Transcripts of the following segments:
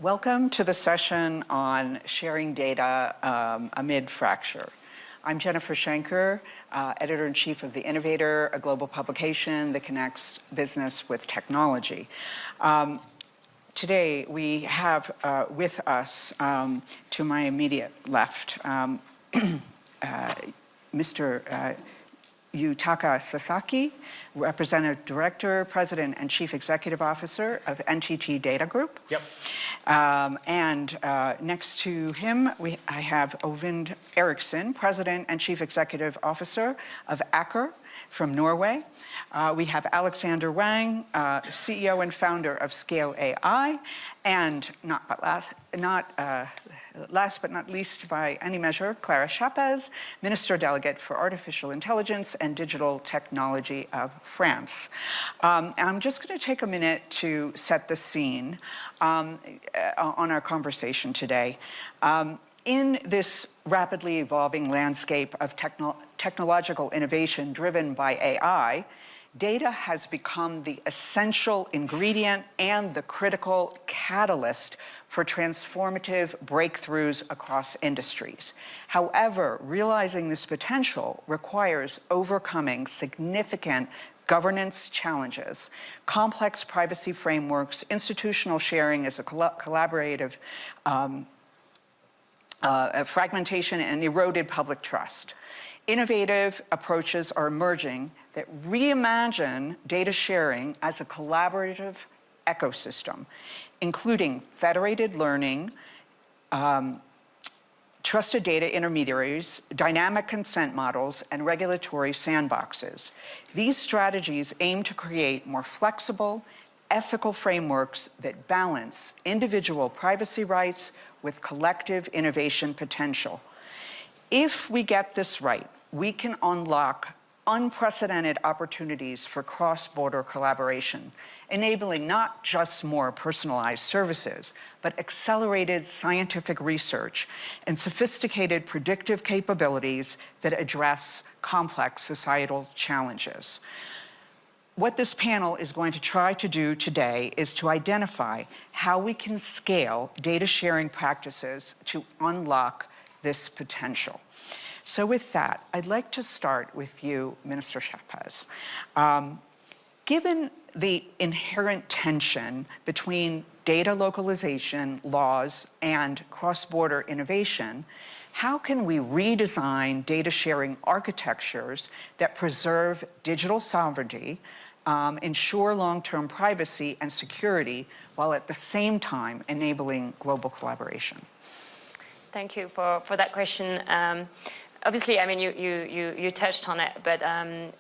Welcome to the session on sharing data amid fracture. I'm Jennifer Schenker, Editor-in-Chief of The Innovator, a global publication that connects business with technology. Today, we have with us, to my immediate left, Mr. Yutaka Sasaki, Representative Director, President, and Chief Executive Officer of NTT Data Group. Yep. And next to him, I have Ovind Eriksson, President and Chief Executive Officer of Aker from Norway. We have Alexander Wang, CEO and founder of Scale AI, and last but not least by any measure, Clara Chapez, Minister Delegate for Artificial Intelligence and Digital Technology of France. I'm just going to take a minute to set the scene on our conversation today. In this rapidly evolving landscape of technological innovation driven by AI, data has become the essential ingredient and the critical catalyst for transformative breakthroughs across industries. However, realizing this potential requires overcoming significant governance challenges, complex privacy frameworks, institutional sharing as a collaborative fragmentation, and eroded public trust. Innovative approaches are emerging that reimagine data sharing as a collaborative ecosystem, including federated learning, trusted data intermediaries, dynamic consent models, and regulatory sandboxes. These strategies aim to create more flexible, ethical frameworks that balance individual privacy rights with collective innovation potential. If we get this right, we can unlock unprecedented opportunities for cross-border collaboration, enabling not just more personalized services, but accelerated scientific research and sophisticated predictive capabilities that address complex societal challenges. What this panel is going to try to do today is to identify how we can scale data sharing practices to unlock this potential. So with that, I'd like to start with you, Minister Chapez. Given the inherent tension between data localization laws and cross-border innovation, how can we redesign data sharing architectures that preserve digital sovereignty, ensure long-term privacy and security, while at the same time enabling global collaboration? Thank you for that question. Obviously, I mean, you touched on it, but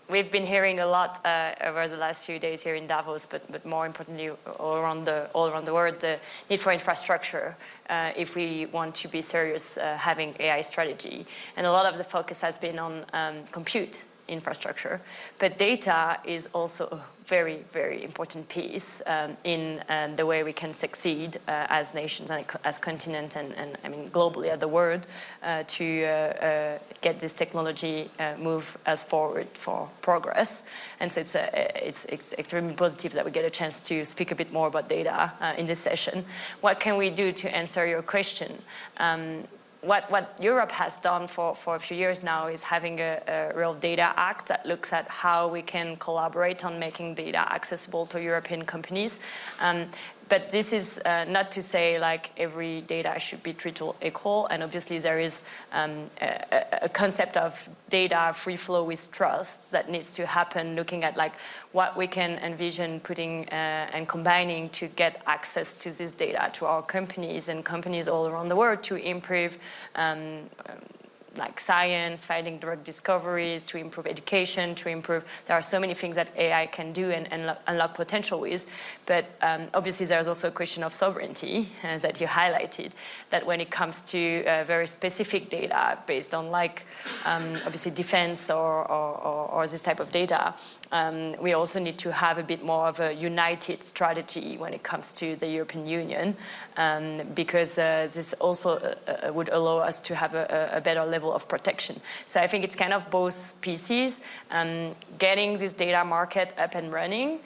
we've been hearing a lot over the last few days here in Davos, but more importantly, all around the world, the need for infrastructure if we want to be serious having AI strategy. And a lot of the focus has been on compute infrastructure, but data is also a very, very important piece in the way we can succeed as nations and as continent and I mean globally at the world to get this technology move us forward for progress. And so it's extremely positive that we get a chance to speak a bit more about data in this session. What can we do to answer your question? What Europe has done for a few years now is having a real data act that looks at how we can collaborate on making data accessible to European companies. But this is not to say like every data should be treated equal, and obviously there is a concept of data free flow with trust that needs to happen, looking at like what we can envision putting and combining to get access to this data to our companies and companies all around the world to improve like science, finding drug discoveries, to improve education, to improve, there are so many things that AI can do and unlock potential with. But obviously there's also a question of sovereignty that you highlighted, that when it comes to very specific data based on like obviously defense or this type of data, we also need to have a bit more of a united strategy when it comes to the European Union, because this also would allow us to have a better level of protection. So I think it's kind of both pieces, getting this data market up and running,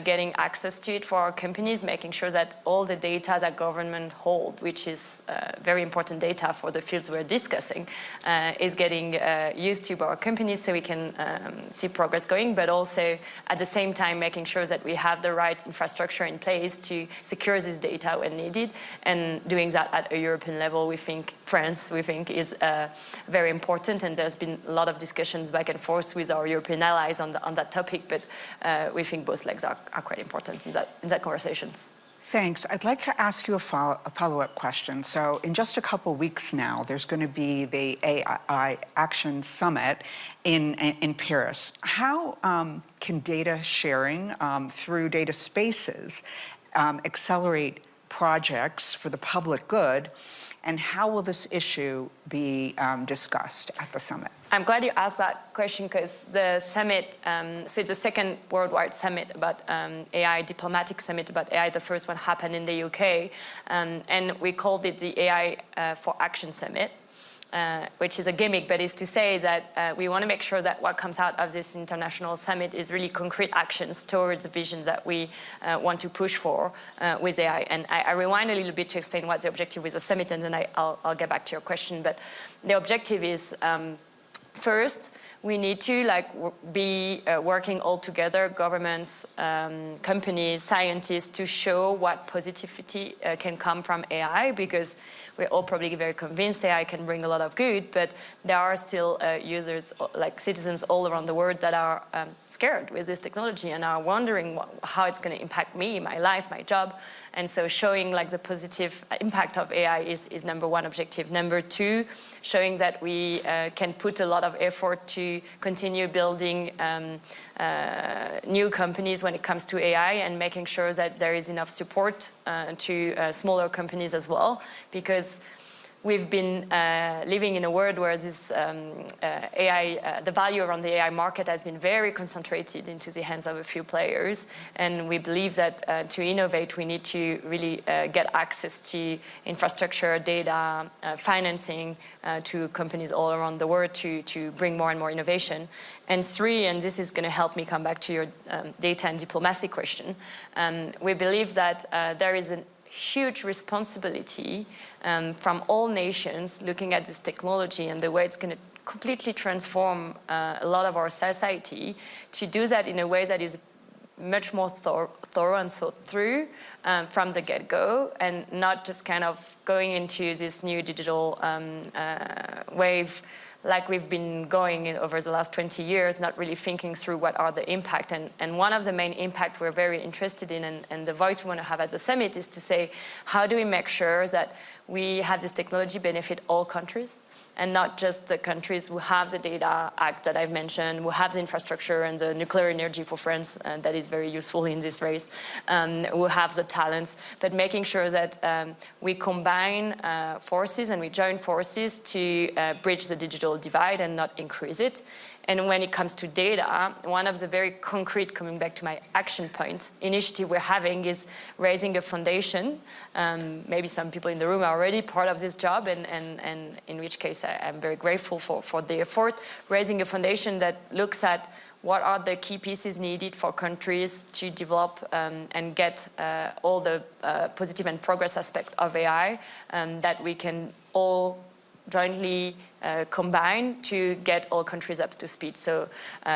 getting access to it for our companies, making sure that all the data that government hold, which is very important data for the fields we're discussing, is getting used to by our companies so we can see progress going, but also at the same time making sure that we have the right infrastructure in place to secure this data when needed, and doing that at a European level, France, we think is very important, and there's been a lot of discussions back and forth with our European allies on that topic, but we think both legs are quite important in that conversations. Thanks. I'd like to ask you a follow-up question. So in just a couple weeks now, there's going to be the AI Action Summit in Paris. How can data sharing through data spaces accelerate projects for the public good, and how will this issue be discussed at the summit? I'm glad you asked that question, because the summit, so it's the second worldwide summit about AI, diplomatic summit about AI. The first one happened in the UK, and we called it the AI for Action Summit. Which is a gimmick, but is to say that we want to make sure that what comes out of this international summit is really concrete actions towards the visions that we want to push for with AI. And I rewind a little bit to explain what the objective with the summit, and then I'll get back to your question. But the objective is, first, we need to be working all together, governments, companies, scientists, to show what positivity can come from AI, because we're all probably very convinced AI can bring a lot of good, but there are still users, like citizens all around the world, that are scared with this technology and are wondering how it's going to impact me, my life, my job. And so showing the positive impact of AI is number one objective. Number two, showing that we can put a lot of effort to continue building new companies when it comes to AI, and making sure that there is enough support to smaller companies as well, because we've been living in a world where this AI, the value around the AI market has been very concentrated into the hands of a few players. And we believe that to innovate, we need to really get access to infrastructure, data, financing to companies all around the world to bring more and more innovation. And three, and this is going to help me come back to your data and diplomacy question, we believe that there is a huge responsibility from all nations looking at this technology and the way it's going to completely transform a lot of our society, to do that in a way that is much more thorough and thought through from the get-go, and not just kind of going into this new digital wave like we've been going over the last 20 years, not really thinking through what are the impact. And one of the main impact we're very interested in, and the voice we want to have at the summit, is to say, how do we make sure that we have this technology benefit all countries, and not just the countries who have the Data Act that I've mentioned, who have the infrastructure and the nuclear energy for France, that is very useful in this race, who have the talents, but making sure that we combine forces and we join forces to bridge the digital divide and not increase it. And when it comes to data, one of the very concrete, coming back to my action point, initiative we're having is raising a foundation. Maybe some people in the room are already part of this job, and in which case I'm very grateful for the effort. Raising a foundation that looks at what are the key pieces needed for countries to develop and get all the positive and progress aspect of AI that we can all jointly combine to get all countries up to speed. So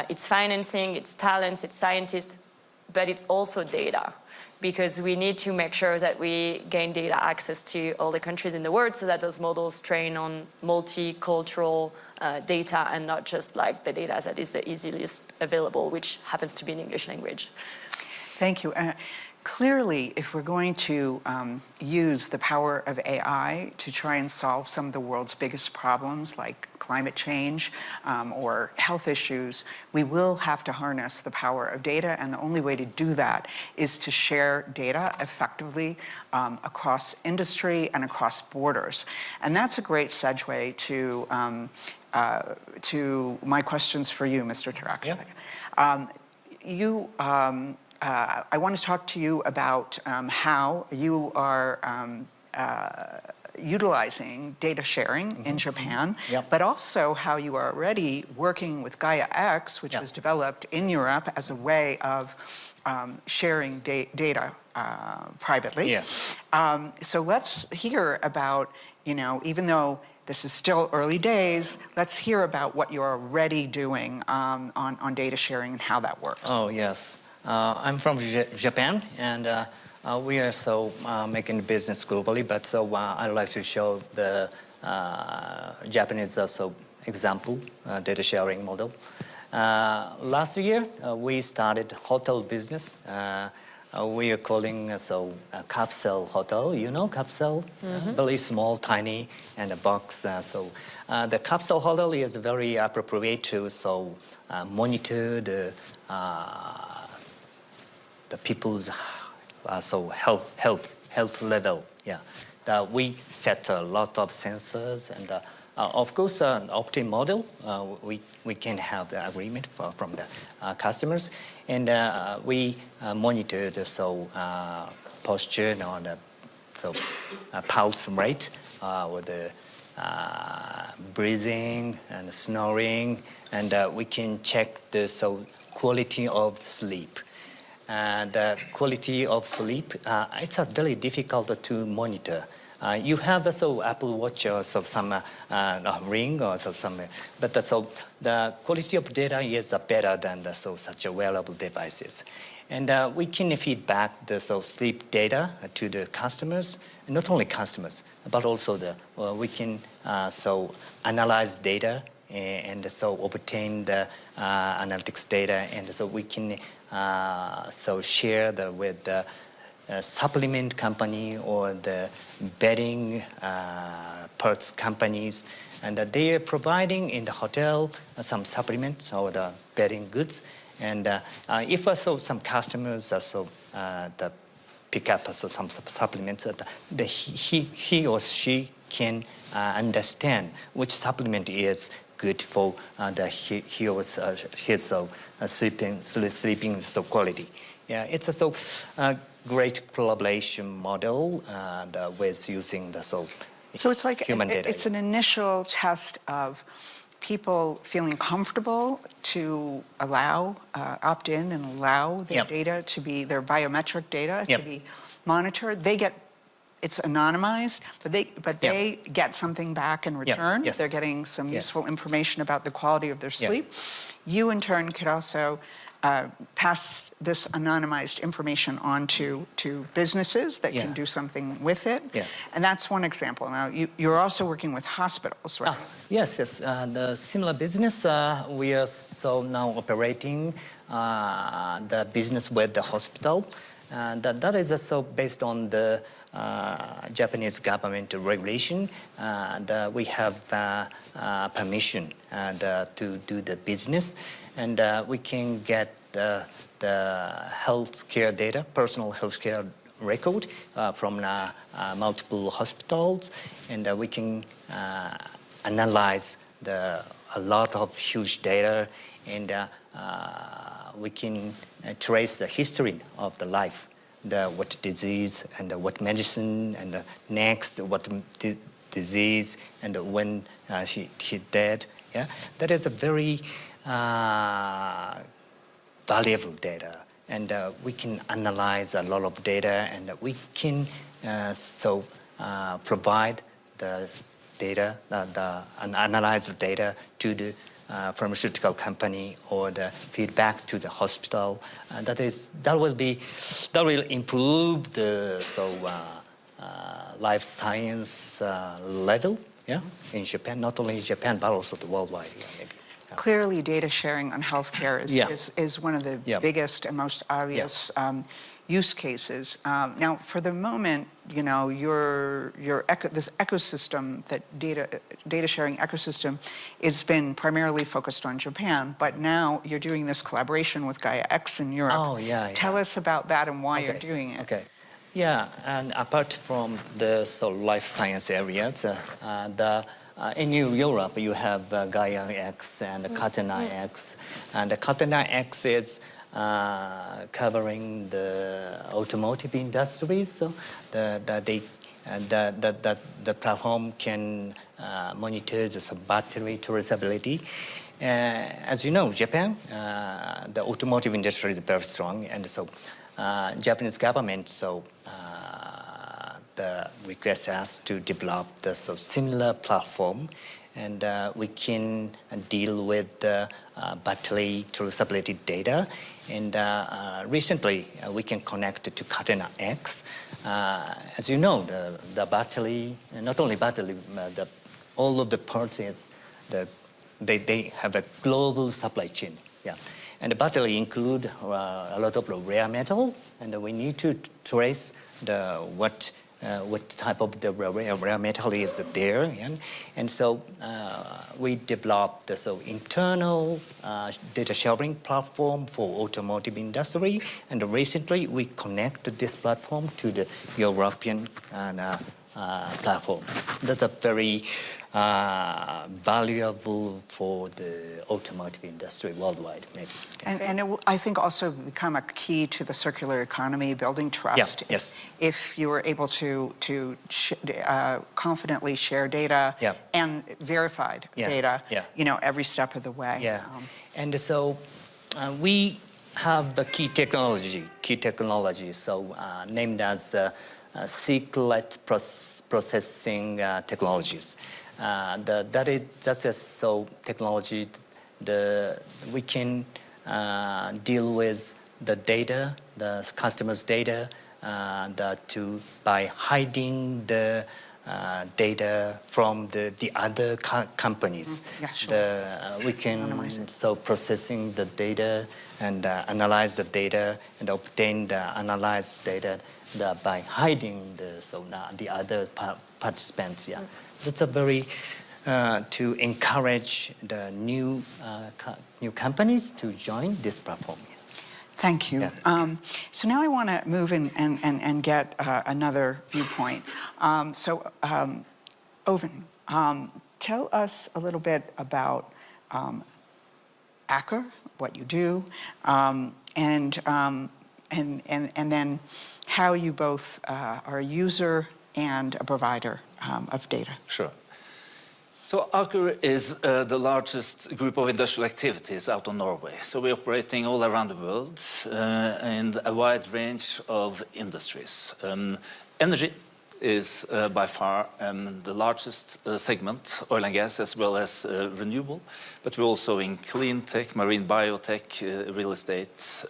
it's financing, it's talents, it's scientists, but it's also data, because we need to make sure that we gain data access to all the countries in the world, so that those models train on multicultural data, and not just like the data that is the easiest available, which happens to be in English language. Thank you. Clearly, if we're going to use the power of AI to try and solve some of the world's biggest problems, like climate change or health issues, we will have to harness the power of data, and the only way to do that is to share data effectively across industry and across borders. And that's a great segue to my questions for you, Mr. Tarak. Yeah. I want to talk to you about how you are utilizing data sharing in Japan, Yep. but also how you are already working with Gaia X, which Yep. was developed in Europe as a way of sharing data privately. Yeah. So let's hear about, even though this is still early days, let's hear about what you're already doing on data sharing and how that works. Oh, yes. I'm from Japan, and we are making business globally, but I'd like to show the Japanese example data sharing model. Last year, we started hotel business. We are calling a capsule hotel. You know capsule? Very small, tiny, and a box. The capsule hotel is very appropriate to monitor the people's health level. Yeah, we set a lot of sensors, and of course, an opt-in model. We can have the agreement from the customers, and we monitor the posture on the pulse rate with the breathing and snoring, and we can check the quality of sleep. The quality of sleep, it's very difficult to monitor. You have Apple Watch or some ring or but the quality of data is better than such wearable devices. And we can feed back the sleep data to the customers, not only customers, but also we can analyze data and obtain the analytics data, and we can share with the supplement company or the bedding parts companies, and they are providing in the hotel some supplements or the bedding goods. And if some customers the pick up some supplements, he or she can understand which supplement is good for he or his sleeping quality. Yeah, it's a great collaboration model with using the So it's like human data. It's an initial test of people feeling comfortable to allow opt in and allow their Yep. data to be their biometric data Yep. to be monitored. It's anonymized, but they get something back in return. Yes. They're getting some useful information about the quality of their sleep. You in turn could also pass this anonymized information on to businesses that can do something with it. Yeah. And that's one example. Now, you're also working with hospitals, right? Yes. The similar business, we are now operating the business with the hospital. That is also based on the Japanese government regulation. We have permission to do the business, and we can get the healthcare data, personal healthcare record from multiple hospitals, and we can analyze a lot of huge data, and we can trace the history of the life, what disease and what medicine, and next what disease and when he died. Yeah, that is a very valuable data, and we can analyze a lot of data, and we can provide the data, and analyze the data to the pharmaceutical company or the feedback to the hospital. That will improve the life science level. Yeah, in Japan, not only in Japan but also the worldwide. Yeah, maybe. Clearly, data sharing on healthcare is one of the biggest and most obvious use cases. Now, for the moment, this ecosystem, that data sharing ecosystem, has been primarily focused on Japan. But now you're doing this collaboration with Gaia X in Europe. Oh, yeah. Tell us about that and why you're doing it. Okay. Yeah, and apart from the life science areas, in Europe you have Gaia X and Catena X, and the Catena X is covering the automotive industries. So they And the platform can monitor the battery traceability. As you know, Japan, the automotive industry is very strong, and so Japanese government the request us to develop the similar platform, and we can deal with the battery traceability data. And recently, we can connect it to Catena X. As you know, the battery, not only battery, all of the parts they have a global supply chain. Yeah. And the battery include a lot of rare metal, and we need to trace what type of the rare metal is there. And so we developed the internal data sharing platform for automotive industry. And recently we connected this platform to the European platform. That's a very valuable for the automotive industry worldwide, maybe. And it will, I think, also become a key to the circular economy, building trust. Yeah, yes. If you were able to confidently share data and verified data, every step of the way. Yeah, and so we have the key technology, named as secret processing technologies. That's a technology. We can deal with the data, the customer's data, by hiding the data from the other companies. Yeah, sure. We can processing the data and analyze the data and obtain the analyzed data by hiding the other participants. Yeah, that's a very to encourage the new companies to join this platform. Thank you. Yeah. So now I want to move in and get another viewpoint. Owen, tell us a little bit about Aker, what you do, and then how you both are a user and a provider of data. Sure. So Aker is the largest group of industrial activities out of Norway. So we're operating all around the world in a wide range of industries. Energy is by far the largest segment, oil and gas as well as renewable. But we're also in clean tech, marine biotech, real estate,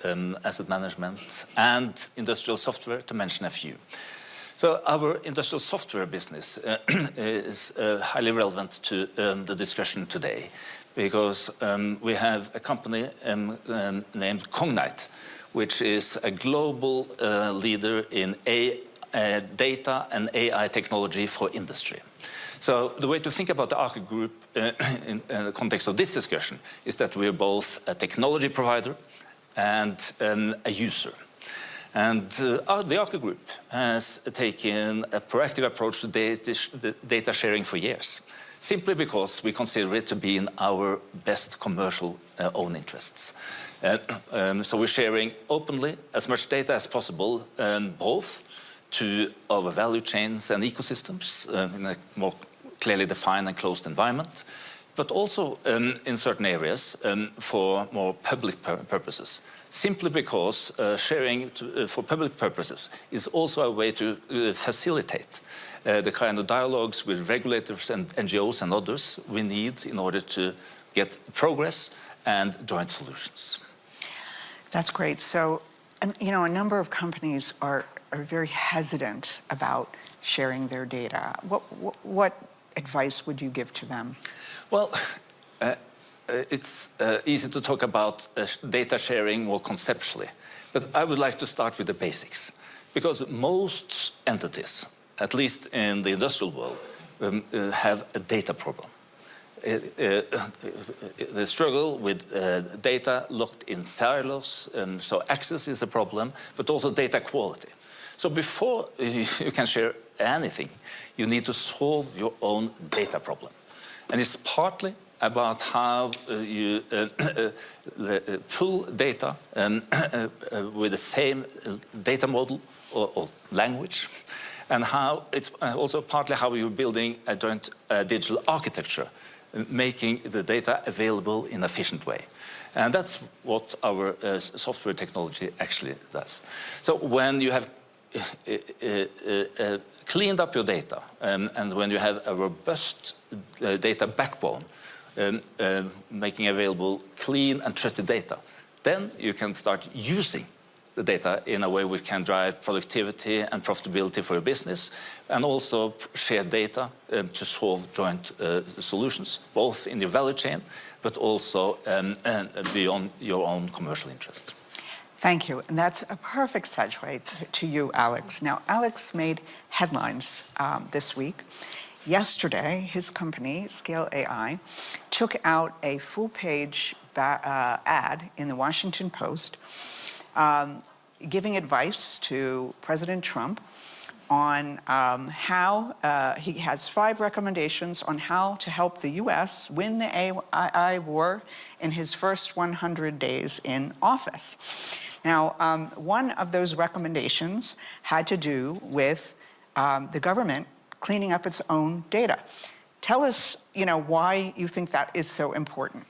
asset management, and industrial software, to mention a few. So our industrial software business is highly relevant to the discussion today, because we have a company named Cognite, which is a global leader in data and AI technology for industry. So the way to think about the Aker Group in the context of this discussion is that we're both a technology provider and a user. And the Aker Group has taken a proactive approach to data sharing for years, simply because we consider it to be in our best commercial own interests. So we're sharing openly as much data as possible, both to our value chains and ecosystems in a more clearly defined and closed environment, but also in certain areas for more public purposes. Simply because sharing for public purposes is also a way to facilitate the kind of dialogues with regulators and NGOs and others we need in order to get progress and joint solutions. That's great. So, a number of companies are very hesitant about sharing their data. What advice would you give to them? Well, it's easy to talk about data sharing more conceptually, but I would like to start with the basics, because most entities, at least in the industrial world, have a data problem. They struggle with data locked in silos, and so access is a problem, but also data quality. So before you can share anything, you need to solve your own data problem. And it's partly about how you pull data with the same data model or language and how it's also partly how you're building a joint digital architecture, making the data available in an efficient way. And that's what our software technology actually does. So when you have cleaned up your data, and when you have a robust data backbone, making available clean and trusted data, then you can start using the data in a way which can drive productivity and profitability for your business, and also share data to solve joint solutions, both in your value chain, but also beyond your own commercial interest. Thank you. And that's a perfect segue to you, Alex. Now, Alex made headlines this week. Yesterday, his company, Scale AI, took out a full-page ad in the Washington Post giving advice to President Trump on how he has 5 recommendations on how to help the U.S. win the AI war in his first 100 days in office. Now, one of those recommendations had to do with the government cleaning up its own data. Tell us, why you think that is so important.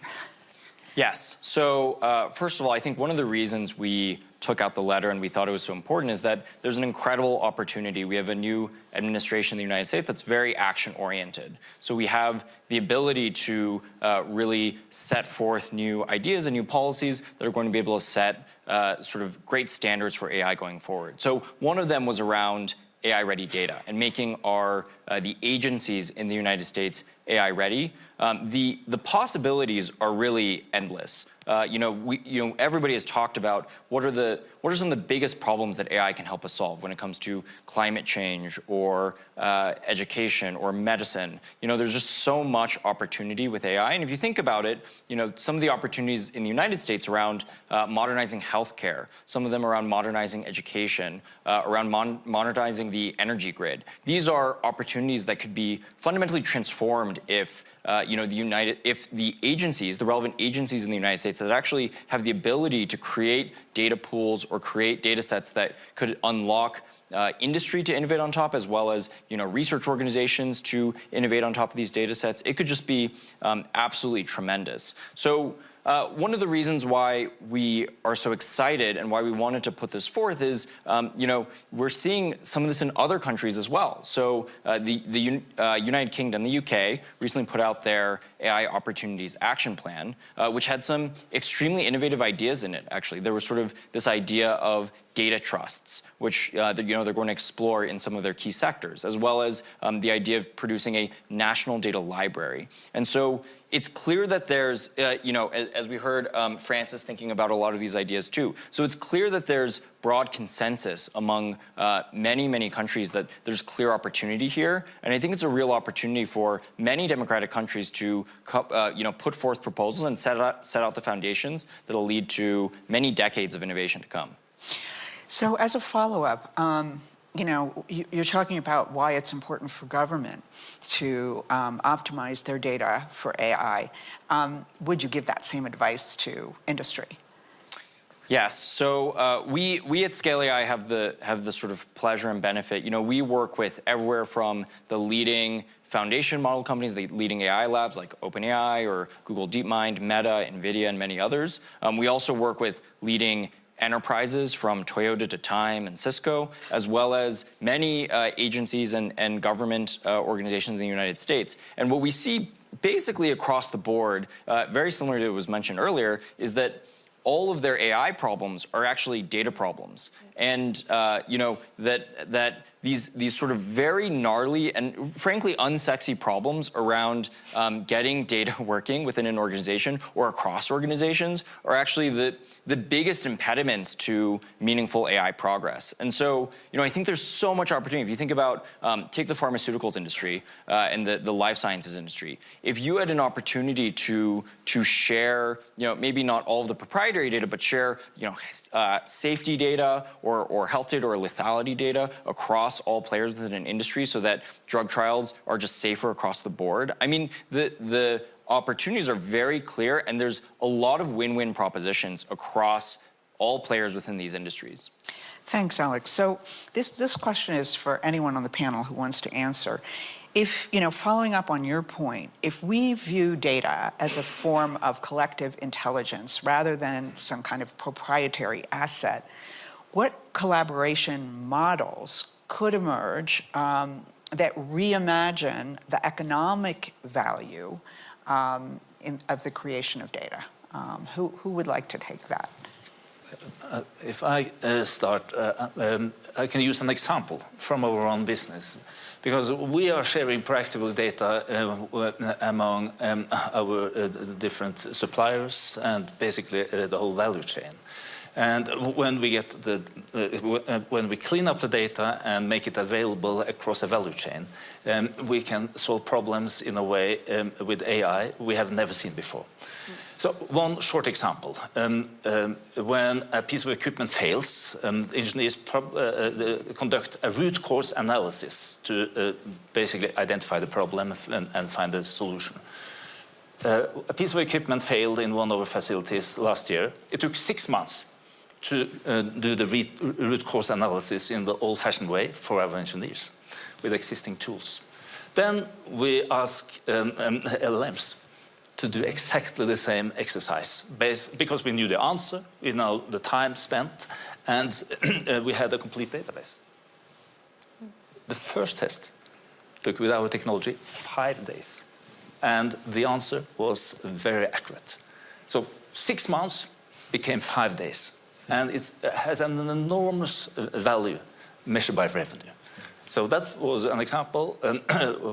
Yes. So first of all, I think one of the reasons we took out the letter and we thought it was so important is that there's an incredible opportunity. We have a new administration in the United States that's very action-oriented. So we have the ability to really set forth new ideas and new policies that are going to be able to set sort of great standards for AI going forward. So one of them was around AI-ready data and making our the agencies in the United States AI-ready. The possibilities are really endless. Everybody has talked about what are some of the biggest problems that AI can help us solve when it comes to climate change or education or medicine. There's just so much opportunity with AI. And if you think about it, some of the opportunities in the United States around modernizing healthcare, some of them around modernizing education, around modernizing the energy grid. These are opportunities that could be fundamentally transformed if the agencies, the relevant agencies in the United States that actually have the ability to create data pools or create data sets that could unlock industry to innovate on top, as well as research organizations to innovate on top of these data sets, it could just be absolutely tremendous. So one of the reasons why we are so excited and why we wanted to put this forth is, we're seeing some of this in other countries as well. So the United Kingdom, the UK, recently put out their AI Opportunities Action Plan, which had some extremely innovative ideas in it, actually. There was sort of this idea of data trusts, which they're going to explore in some of their key sectors, as well as the idea of producing a national data library. And so it's clear that there's, as we heard, France is thinking about a lot of these ideas too. So it's clear that there's broad consensus among many, many countries that there's clear opportunity here. And I think it's a real opportunity for many democratic countries to put forth proposals and set out the foundations that'll lead to many decades of innovation to come. So as a follow-up, you're talking about why it's important for government to optimize their data for AI. Would you give that same advice to industry? Yes. So we at Scale AI have the sort of pleasure and benefit. We work with everywhere from the leading foundation model companies, the leading AI labs like OpenAI or Google DeepMind, Meta, NVIDIA, and many others. We also work with leading enterprises from Toyota to Time and Cisco, as well as many agencies and government organizations in the United States. And what we see basically across the board, very similar to what was mentioned earlier, is that all of their AI problems are actually data problems. And that these sort of very gnarly and frankly unsexy problems around getting data working within an organization or across organizations are actually the biggest impediments to meaningful AI progress. And so, I think there's so much opportunity. If you think about, take the pharmaceuticals industry and the life sciences industry. If you had an opportunity to share, maybe not all of the proprietary data, but share, safety data or health data or lethality data across all players within an industry so that drug trials are just safer across the board. I mean, the opportunities are very clear, and there's a lot of win-win propositions across all players within these industries. Thanks, Alex. So this question is for anyone on the panel who wants to answer. If, following up on your point, if we view data as a form of collective intelligence rather than some kind of proprietary asset, what collaboration models could emerge that reimagine the economic value of the creation of data? Who would like to take that? If I start, I can use an example from our own business, because we are sharing proactive data among our different suppliers and basically the whole value chain. And when we get when we clean up the data and make it available across a value chain, we can solve problems in a way with AI we have never seen before. So one short example, when a piece of equipment fails, engineers conduct a root cause analysis to basically identify the problem and find a solution. A piece of equipment failed in one of our facilities last year. It took 6 months to do the root cause analysis in the old-fashioned way for our engineers with existing tools. Then we ask LLMs to do exactly the same exercise because we knew the answer, we know the time spent, and we had a complete database. The first test took, with our technology, 5 days, and the answer was very accurate. So 6 months became 5 days, and it has an enormous value measured by revenue. So that was an example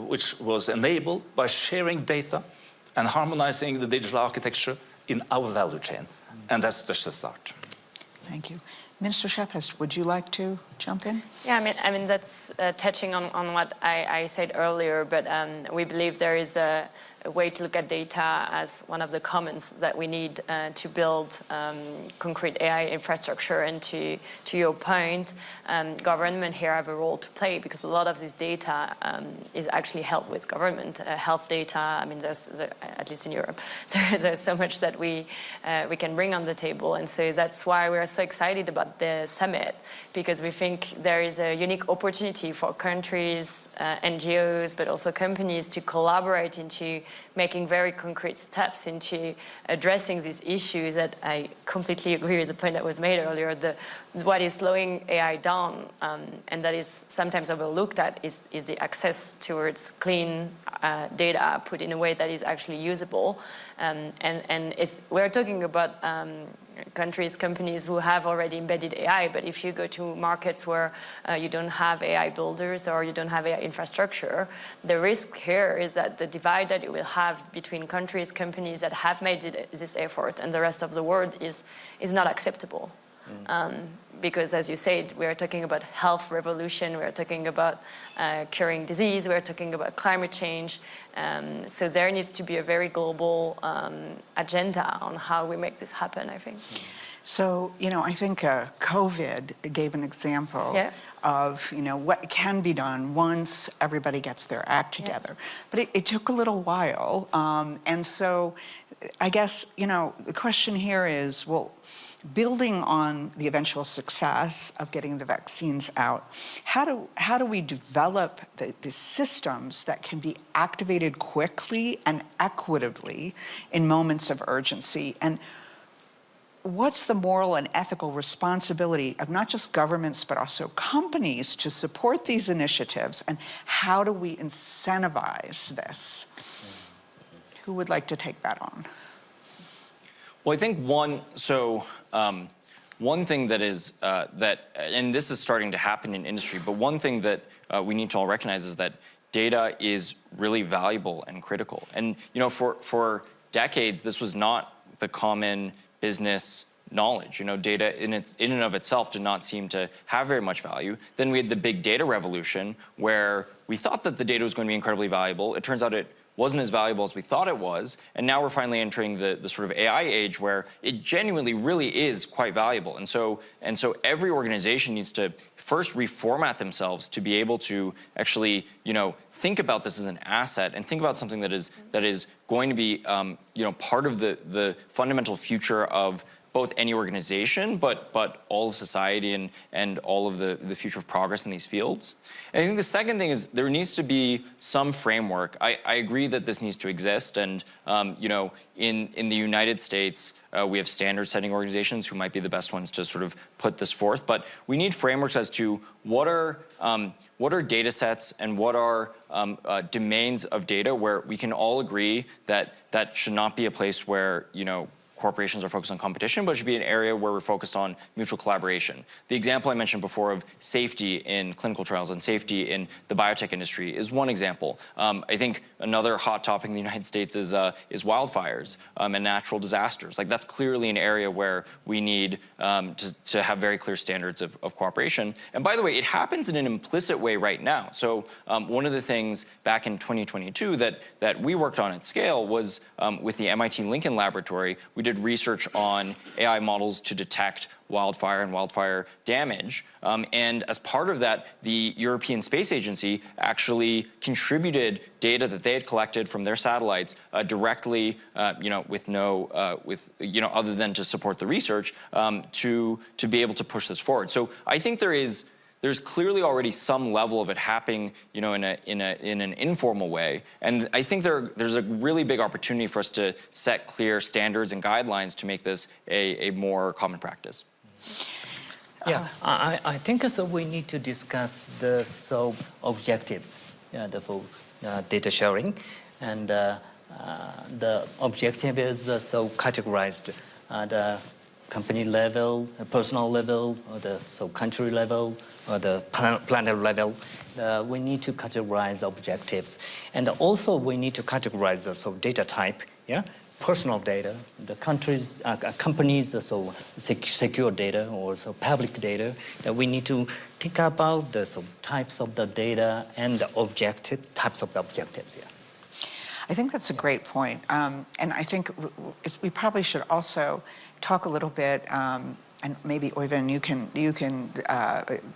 which was enabled by sharing data and harmonizing the digital architecture in our value chain. And that's just a start. Thank you. Minister Schepest, would you like to jump in? Yeah, I mean that's touching on what I said earlier, but we believe there is a way to look at data as one of the commons that we need to build concrete AI infrastructure. And to your point, government here have a role to play because a lot of this data is actually held with government. Health data, I mean, there's at least in Europe, there's so much that we can bring on the table. And so that's why we are so excited about the summit, because we think there is a unique opportunity for countries, NGOs, but also companies to collaborate into making very concrete steps into addressing these issues that I completely agree with the point that was made earlier. What is slowing AI down, and that is sometimes overlooked at, is the access towards clean data put in a way that is actually usable. And we're talking about countries, companies who have already embedded AI, but if you go to markets where you don't have AI builders or you don't have AI infrastructure, the risk here is that the divide that it will have between countries, companies that have made this effort and the rest of the world is not acceptable. Because as you said, we are talking about health revolution, we are talking about curing disease, we are talking about climate change. So there needs to be a very global agenda on how we make this happen, I think. So, I think COVID gave an example of, what can be done once everybody gets their act together. But it took a little while. And so I guess, the question here is, well, building on the eventual success of getting the vaccines out, how do we develop the systems that can be activated quickly and equitably in moments of urgency? And what's the moral and ethical responsibility of not just governments, but also companies to support these initiatives? And how do we incentivize this? Who would like to take that on? Well, I think one thing that is, and this is starting to happen in industry, but one thing that we need to all recognize is that data is really valuable and critical. And, for decades, this was not the common business knowledge. Data in and of itself did not seem to have very much value. Then we had the big data revolution where we thought that the data was going to be incredibly valuable. It turns out it wasn't as valuable as we thought it was. And now we're finally entering the sort of AI age where it genuinely really is quite valuable. And so every organization needs to first reformat themselves to be able to actually, think about this as an asset and think about something that is going to be, part of the fundamental future of both any organization, but all of society and all of the future of progress in these fields. And I think the second thing is there needs to be some framework. I agree that this needs to exist, and in the United States, we have standard-setting organizations who might be the best ones to sort of put this forth. But we need frameworks as to what are data sets and what are domains of data where we can all agree that that should not be a place where corporations are focused on competition, but it should be an area where we're focused on mutual collaboration. The example I mentioned before of safety in clinical trials and safety in the biotech industry is one example. I think another hot topic in the United States is wildfires and natural disasters. Like, that's clearly an area where we need to have very clear standards of cooperation. And by the way, it happens in an implicit way right now. So one of the things back in 2022 that we worked on at scale was with the MIT Lincoln Laboratory. We did research on AI models to detect wildfire and wildfire damage. And as part of that, the European Space Agency actually contributed data that they had collected from their satellites directly, other than to support the research, to be able to push this forward. So I think there's clearly already some level of it happening, in an informal way, and I think there's a really big opportunity for us to set clear standards and guidelines to make this a more common practice. Yeah, I think so. We need to discuss the objectives, for data sharing, and the objective is categorized at the company level, personal level, or the country level, or the planet level. We need to categorize objectives, and also we need to categorize the data type. Yeah, personal data, the countries, companies, secure data or public data. That we need to think about the types of the data and the types of the objectives. Yeah. I think that's a great point. And I think we probably should also talk a little bit, and maybe Oyvind, you can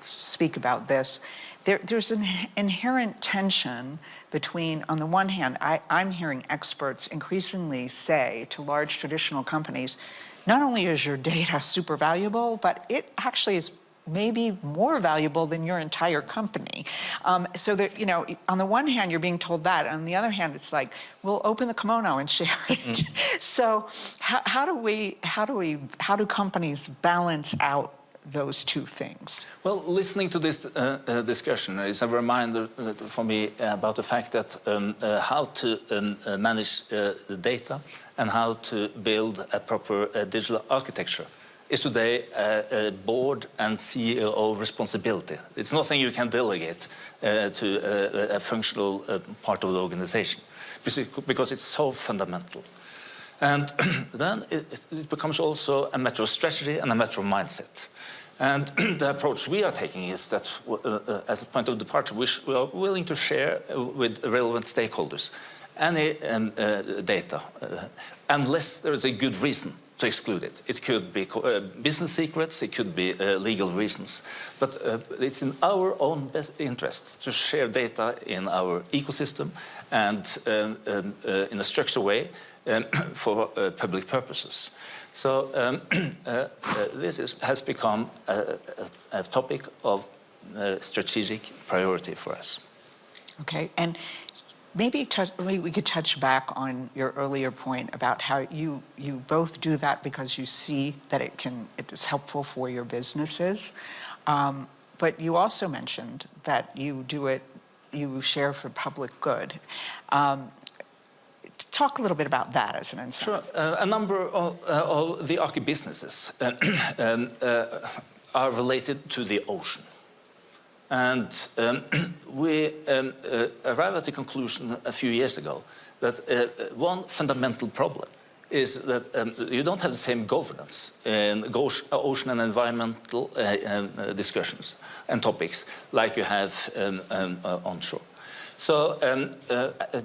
speak about this. There's an inherent tension between, on the one hand, I'm hearing experts increasingly say to large traditional companies, not only is your data super valuable, but it actually is maybe more valuable than your entire company. So that, on the one hand, you're being told that. On the other hand, it's like, we'll open the kimono and share it. So how do companies balance out those two things? Well, listening to this discussion is a reminder for me about the fact that how to manage the data and how to build a proper digital architecture is today a board and CEO responsibility. It's nothing you can delegate to a functional part of the organization, because it's so fundamental. And then it becomes also a matter of strategy and a matter of mindset. And the approach we are taking is that, as a point of departure, we are willing to share with relevant stakeholders any data, unless there is a good reason to exclude it. It could be business secrets, it could be legal reasons. But it's in our own best interest to share data in our ecosystem and in a structured way for public purposes. So this has become a topic of strategic priority for us. Okay, and maybe we could touch back on your earlier point about how you both do that because you see that it is helpful for your businesses. But you also mentioned that you share for public good. Talk a little bit about that as an insight. Sure. A number of the Aker businesses are related to the ocean. And we arrived at the conclusion a few years ago that one fundamental problem is that you don't have the same governance in ocean and environmental discussions and topics like you have onshore. So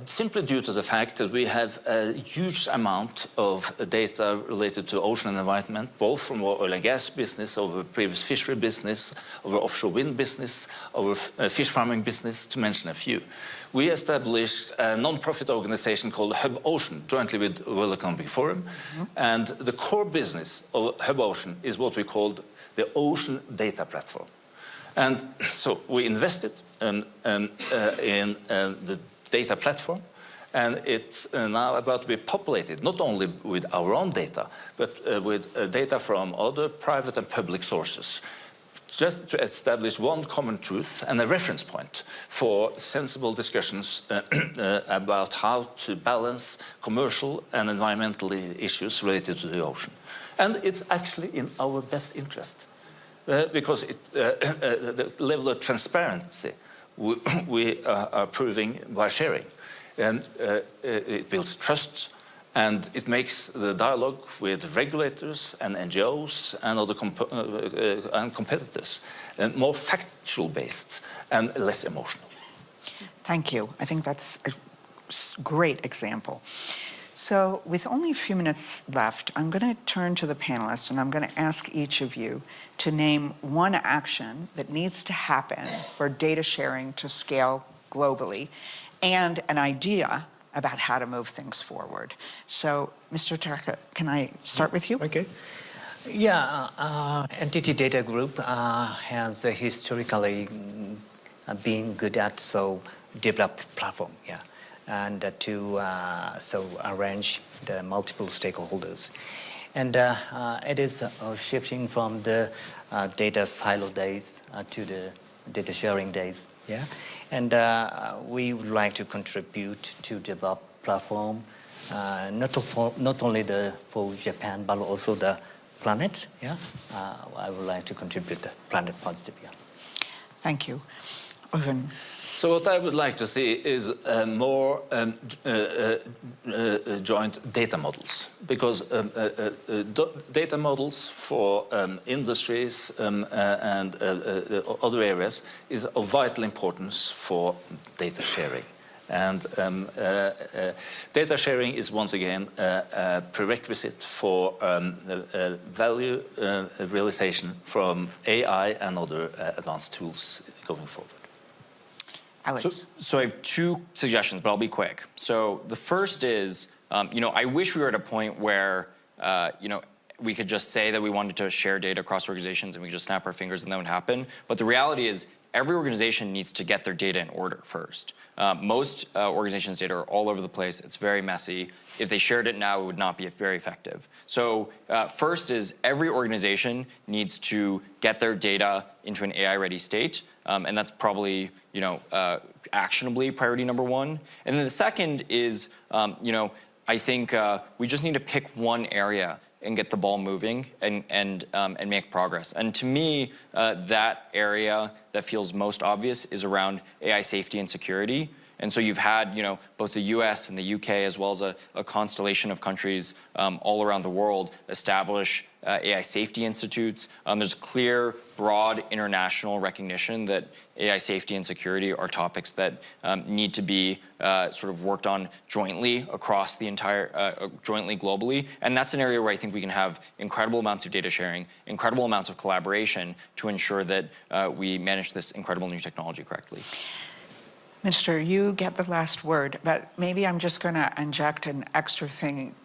simply due to the fact that we have a huge amount of data related to ocean and environment, both from our oil and gas business, our previous fishery business, our offshore wind business, our fish farming business, to mention a few. We established a non-profit organization called Hub Ocean, jointly with World Economic Forum. And the core business of Hub Ocean is what we called the Ocean Data Platform. And so we invested in the data platform, and it's now about to be populated, not only with our own data, but with data from other private and public sources, just to establish one common truth and a reference point for sensible discussions about how to balance commercial and environmental issues related to the ocean. And it's actually in our best interest. Because the level of transparency we are proving by sharing. And it builds trust, and it makes the dialogue with regulators and NGOs and other competitors more factual based and less emotional. Thank you. I think that's a great example. So with only a few minutes left, I'm going to turn to the panelists, and I'm going to ask each of you to name one action that needs to happen for data sharing to scale globally, and an idea about how to move things forward. So, Mr. Tarka, can I start with you? Okay. Yeah, Entity Data Group has historically been good at develop platform, yeah. And to arrange the multiple stakeholders. And it is shifting from the data silo days to the data sharing days, yeah? And we would like to contribute to develop platform, not only for Japan, but also the planet, yeah? I would like to contribute the planet positive, yeah. Thank you. Irvin. So what I would like to see is more joint data models, because data models for industries and other areas is of vital importance for data sharing. And data sharing is once again a prerequisite for value realization from AI and other advanced tools going forward. So I have two suggestions, but I'll be quick. So the first is, I wish we were at a point where, we could just say that we wanted to share data across organizations and we could just snap our fingers and that would happen. But the reality is every organization needs to get their data in order first. Most organizations' data are all over the place. It's very messy. If they shared it now, it would not be very effective. So first is every organization needs to get their data into an AI-ready state. And that's probably, actionably priority number one. And then the second is, I think we just need to pick one area and get the ball moving and make progress. And to me, that area that feels most obvious is around AI safety and security. And so you've had, both the US and the UK, as well as a constellation of countries all around the world establish AI safety institutes. There's clear, broad international recognition that AI safety and security are topics that need to be sort of worked on jointly across the entire, jointly globally. And that's an area where I think we can have incredible amounts of data sharing, incredible amounts of collaboration to ensure that we manage this incredible new technology correctly. Minister, you get the last word, but maybe I'm just going to inject an extra thing,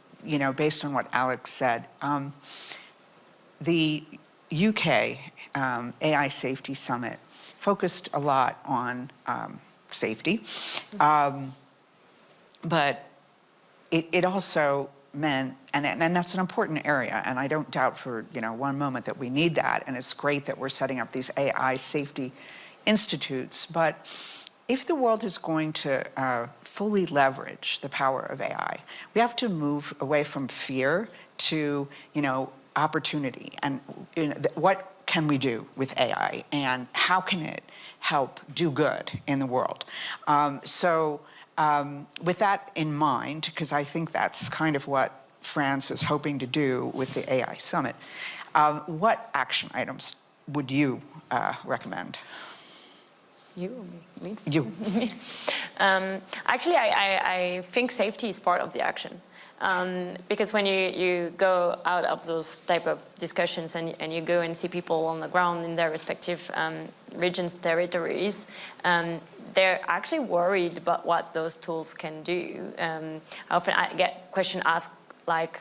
based on what Alex said. The UK AI Safety Summit focused a lot on safety, but it also meant, and that's an important area, and I don't doubt for one moment that we need that, and it's great that we're setting up these AI safety institutes, but if the world is going to fully leverage the power of AI, we have to move away from fear to, opportunity. And what can we do with AI, and how can it help do good in the world? With that in mind, because I think that's kind of what France is hoping to do with the AI Summit, what action items would you recommend? You or me? You. Actually, I think safety is part of the action. Because when you go out of those type of discussions and you go and see people on the ground in their respective regions, territories, they're actually worried about what those tools can do. Often I get question asked like,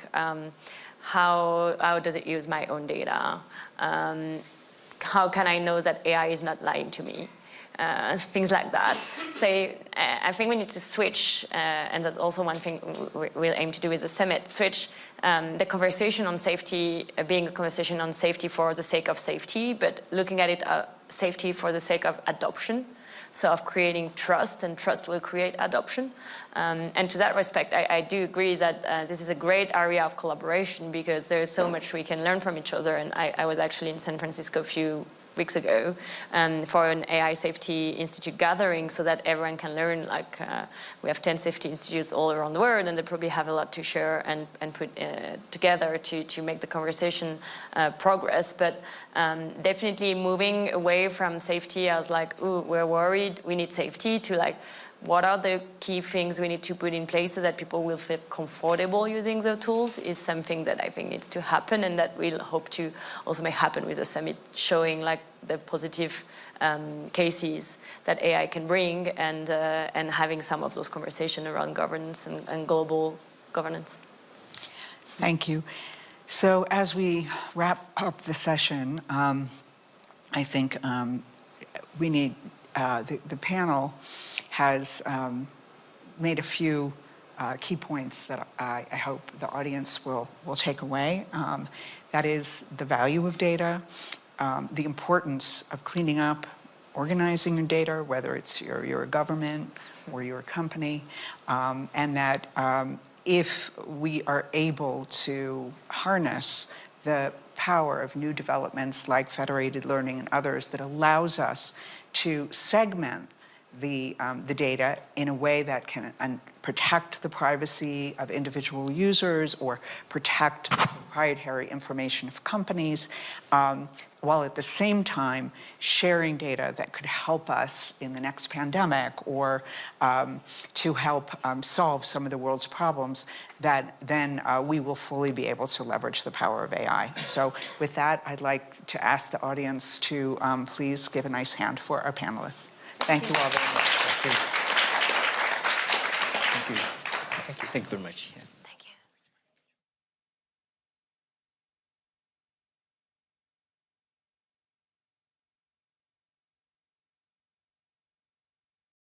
how does it use my own data? How can I know that AI is not lying to me? Things like that. So I think we need to switch, and that's also one thing we'll aim to do with the summit, switch the conversation on safety, being a conversation on safety for the sake of safety, but looking at it safety for the sake of adoption. So of creating trust, and trust will create adoption. And to that respect, I do agree that this is a great area of collaboration because there's so much we can learn from each other. And I was actually in San Francisco a few weeks ago for an AI Safety Institute gathering so that everyone can learn. Like we have 10 safety institutes all around the world and they probably have a lot to share and put together to make the conversation progress. But definitely moving away from safety as like, ooh, we're worried, we need safety, to like, what are the key things we need to put in place so that people will feel comfortable using the tools is something that I think needs to happen, and that we'll hope to also make happen with the summit, showing like the positive cases that AI can bring, and having some of those conversations around governance and global governance. Thank you. So as we wrap up the session, I think we need, the panel has made a few key points that I hope the audience will take away. That is the value of data, the importance of cleaning up, organizing your data, whether it's you're a government or you're a company, and that if we are able to harness the power of new developments like federated learning and others that allows us to segment the data in a way that can protect the privacy of individual users or protect the proprietary information of companies, while at the same time sharing data that could help us in the next pandemic or to help solve some of the world's problems, that then we will fully be able to leverage the power of AI. So with that, I'd like to ask the audience to please give a nice hand for our panelists. Thank you all very much. Thank you. Thank you very much. Yeah.